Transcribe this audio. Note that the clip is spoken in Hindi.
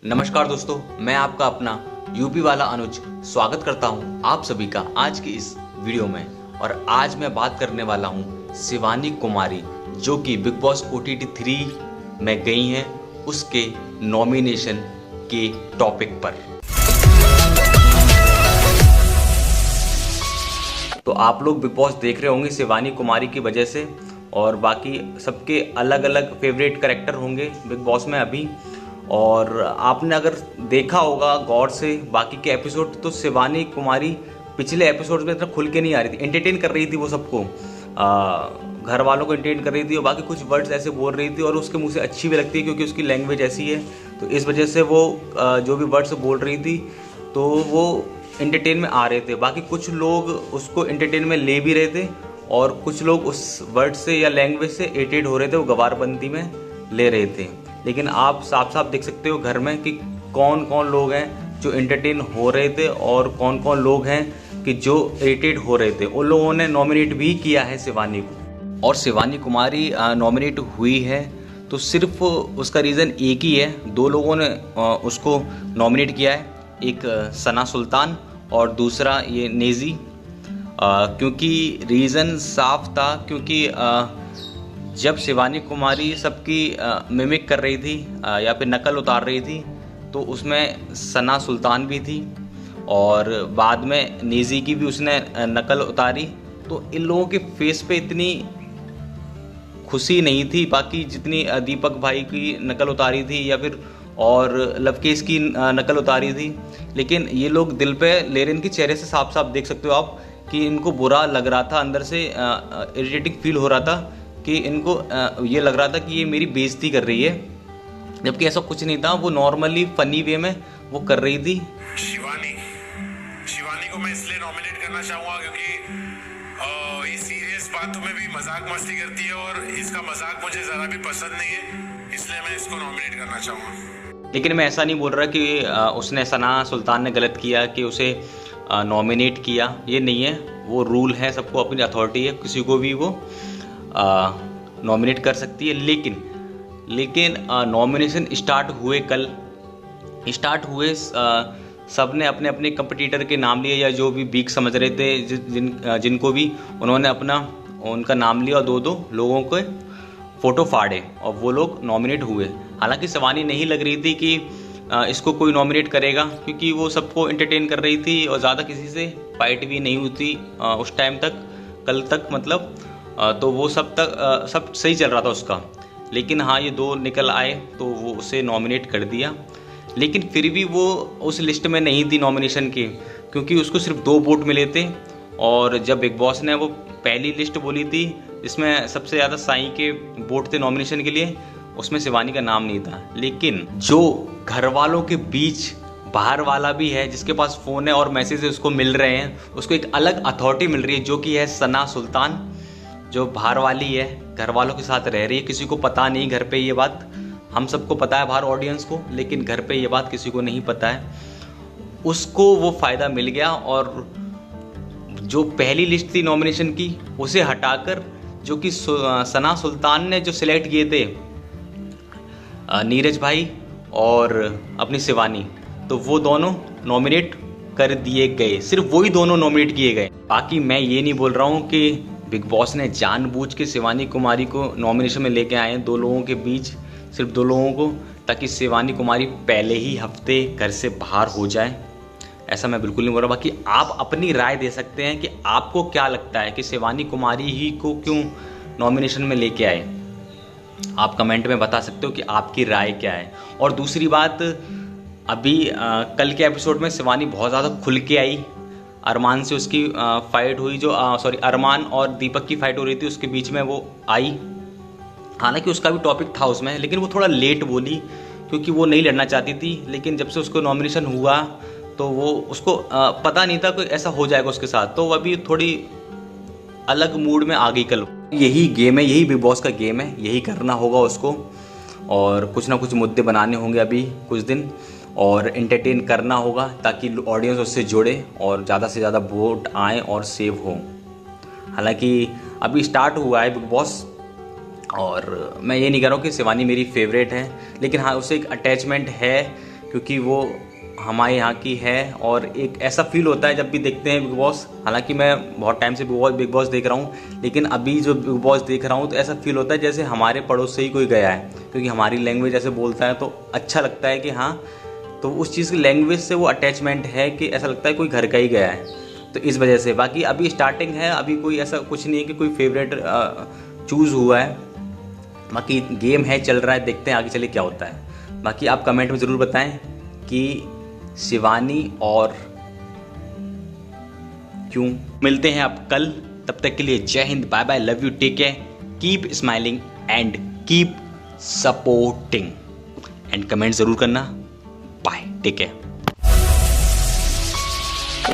नमस्कार दोस्तों, मैं आपका अपना यूपी वाला अनुज स्वागत करता हूं आप सभी का आज की इस वीडियो में। और आज मैं बात करने वाला हूं शिवानी कुमारी, जो कि बिग बॉस OTT 3 में गई हैं, उसके नॉमिनेशन के टॉपिक पर। तो आप लोग बिग बॉस देख रहे होंगे शिवानी कुमारी की वजह से, और बाकी सबके अलग अलग फेवरेट कैरेक्टर होंगे बिग बॉस में अभी। और आपने अगर देखा होगा गौर से बाकी के एपिसोड, तो शिवानी कुमारी पिछले एपिसोड में इतना खुल के नहीं आ रही थी, एंटरटेन कर रही थी वो सबको, घर वालों को एंटरटेन कर रही थी, और बाकी कुछ वर्ड्स ऐसे बोल रही थी और उसके मुंह से अच्छी भी लगती है क्योंकि उसकी लैंग्वेज ऐसी है। तो इस वजह से वो जो भी वर्ड्स बोल रही थी तो वो एंटरटेन में आ रहे थे। बाकी कुछ लोग उसको एंटरटेन में ले भी रहे थे और कुछ लोग उस वर्ड से या लैंग्वेज से इरिटेट हो रहे थे, वो गवारबंदी में ले रहे थे। लेकिन आप साफ साफ देख सकते हो घर में कि कौन कौन लोग हैं जो एंटरटेन हो रहे थे और कौन कौन लोग हैं कि जो इरिटेट हो रहे थे। उन लोगों ने नॉमिनेट भी किया है शिवानी को, और शिवानी कुमारी नॉमिनेट हुई है तो सिर्फ उसका रीज़न एक ही है। दो लोगों ने उसको नॉमिनेट किया है, एक सना सुल्तान और दूसरा ये नेजी। क्योंकि रीज़न साफ था, क्योंकि जब शिवानी कुमारी सबकी मिमिक कर रही थी या फिर नकल उतार रही थी, तो उसमें सना सुल्तान भी थी और बाद में नेजी की भी उसने नकल उतारी। तो इन लोगों के फेस पे इतनी खुशी नहीं थी बाकी जितनी दीपक भाई की नकल उतारी थी या फिर और लवकेश की नकल उतारी थी। लेकिन ये लोग दिल पे ले रहे, इनके चेहरे से साफ साफ देख सकते हो आप कि इनको बुरा लग रहा था, अंदर से इरिटेटिंग फील हो रहा था कि इनको ये लग रहा था कि ये मेरी बेइज्जती कर रही है, जबकि ऐसा कुछ नहीं था। वो नॉर्मली फनी वे में वो कर रही थी। शिवानी को मैं इसलिए नॉमिनेट करना चाहूँगा क्योंकि ये सीरियस बातों में भी मजाक मस्ती करती है और इसका मजाक मुझे ज़रा भी पसंद नहीं है, इसलिए मैं इसको नॉमिनेट करना चाहूँगा। लेकिन मैं ऐसा नहीं बोल रहा कि उसने सना सुल्तान ने गलत किया कि उसे नॉमिनेट किया, ये नहीं है। वो रूल है, सबको अपनी अथॉरिटी है, किसी को भी वो नॉमिनेट कर सकती है। लेकिन नॉमिनेशन स्टार्ट हुए, कल स्टार्ट हुए, सब ने अपने अपने कंपटीटर के नाम लिए या जो भी वीक समझ रहे थे जिनको भी, उन्होंने उनका नाम लिया और दो दो लोगों के फ़ोटो फाड़े और वो लोग नॉमिनेट हुए। हालांकि शिवानी नहीं लग रही थी कि इसको कोई नॉमिनेट करेगा, क्योंकि वो सबको एंटरटेन कर रही थी और ज़्यादा किसी से फाइट भी नहीं हुई उस टाइम तक, कल तक मतलब। तो वो सब सही चल रहा था उसका। लेकिन हाँ, ये दो निकल आए तो वो उसे नॉमिनेट कर दिया। लेकिन फिर भी वो उस लिस्ट में नहीं थी नॉमिनेशन के, क्योंकि उसको सिर्फ 2 वोट मिले थे। और जब बिग बॉस ने वो पहली लिस्ट बोली थी जिसमें सबसे ज़्यादा साई के वोट थे नॉमिनेशन के लिए, उसमें शिवानी का नाम नहीं था। लेकिन जो घर वालों के बीच बाहर वाला भी है, जिसके पास फ़ोन है और मैसेज उसको मिल रहे हैं, उसको एक अलग अथॉरिटी मिल रही है, जो कि है सना सुल्तान, जो बाहर वाली है, घर वालों के साथ रह रही है। किसी को पता नहीं घर पे ये बात, हम सबको पता है बाहर ऑडियंस को, लेकिन घर पे ये बात किसी को नहीं पता है। उसको वो फ़ायदा मिल गया और जो पहली लिस्ट थी नॉमिनेशन की उसे हटाकर, जो कि सना सुल्तान ने जो सिलेक्ट किए थे नीरज भाई और अपनी शिवानी, तो वो दोनों नॉमिनेट कर दिए गए। सिर्फ वही दोनों नॉमिनेट किए गए। बाकी मैं ये नहीं बोल रहा हूँ कि बिग बॉस ने जानबूझ के शिवानी कुमारी को नॉमिनेशन में लेके आए हैं, 2 लोगों के बीच, सिर्फ 2 लोगों को, ताकि शिवानी कुमारी पहले ही हफ्ते घर से बाहर हो जाए। ऐसा मैं बिल्कुल नहीं बोल रहा। बाकी आप अपनी राय दे सकते हैं कि आपको क्या लगता है कि शिवानी कुमारी ही को क्यों नॉमिनेशन में लेके आए। आप कमेंट में बता सकते हो कि आपकी राय क्या है। और दूसरी बात, अभी कल के एपिसोड में शिवानी बहुत ज़्यादा खुल के आई। अरमान से उसकी फाइट हुई, जो अरमान और दीपक की फाइट हो रही थी, उसके बीच में वो आई। हालांकि उसका भी टॉपिक था उसमें, लेकिन वो थोड़ा लेट बोली क्योंकि वो नहीं लड़ना चाहती थी। लेकिन जब से उसको नॉमिनेशन हुआ तो वो उसको पता नहीं था कि ऐसा हो जाएगा उसके साथ, तो वो अभी थोड़ी अलग मूड में आ गई कल। यही गेम है, यही बिग बॉस का गेम है, यही करना होगा उसको, और कुछ ना कुछ मुद्दे बनाने होंगे अभी कुछ दिन, और एंटरटेन करना होगा ताकि ऑडियंस उससे जुड़े और ज़्यादा से ज़्यादा वोट आए और सेव हो। हालांकि अभी स्टार्ट हुआ है बिग बॉस, और मैं ये नहीं कह रहा हूँ कि शिवानी मेरी फेवरेट है, लेकिन हाँ, उससे एक अटैचमेंट है क्योंकि वो हमारे यहाँ की है और एक ऐसा फील होता है जब भी देखते हैं बिग बॉस। हालांकि मैं बहुत टाइम से बिग बॉस देख रहा हूँ, लेकिन अभी जो बिग बॉस देख रहा हूँ तो ऐसा फील होता है जैसे हमारे पड़ोस से ही कोई गया है, क्योंकि हमारी लैंग्वेज ऐसे बोलता है तो अच्छा लगता है कि हाँ, तो उस चीज़ की लैंग्वेज से वो अटैचमेंट है कि ऐसा लगता है कोई घर का ही गया है, तो इस वजह से। बाकी अभी स्टार्टिंग है, अभी कोई ऐसा कुछ नहीं है कि कोई फेवरेट चूज़ हुआ है, बाकी गेम है, चल रहा है, देखते हैं आगे चले क्या होता है। बाकी आप कमेंट में ज़रूर बताएं कि शिवानी और क्यों। मिलते हैं आप कल, तब तक के लिए Jai Hind, bye bye, love you, take care, keep smiling and keep supporting, and comment ज़रूर करना। Bye, take care.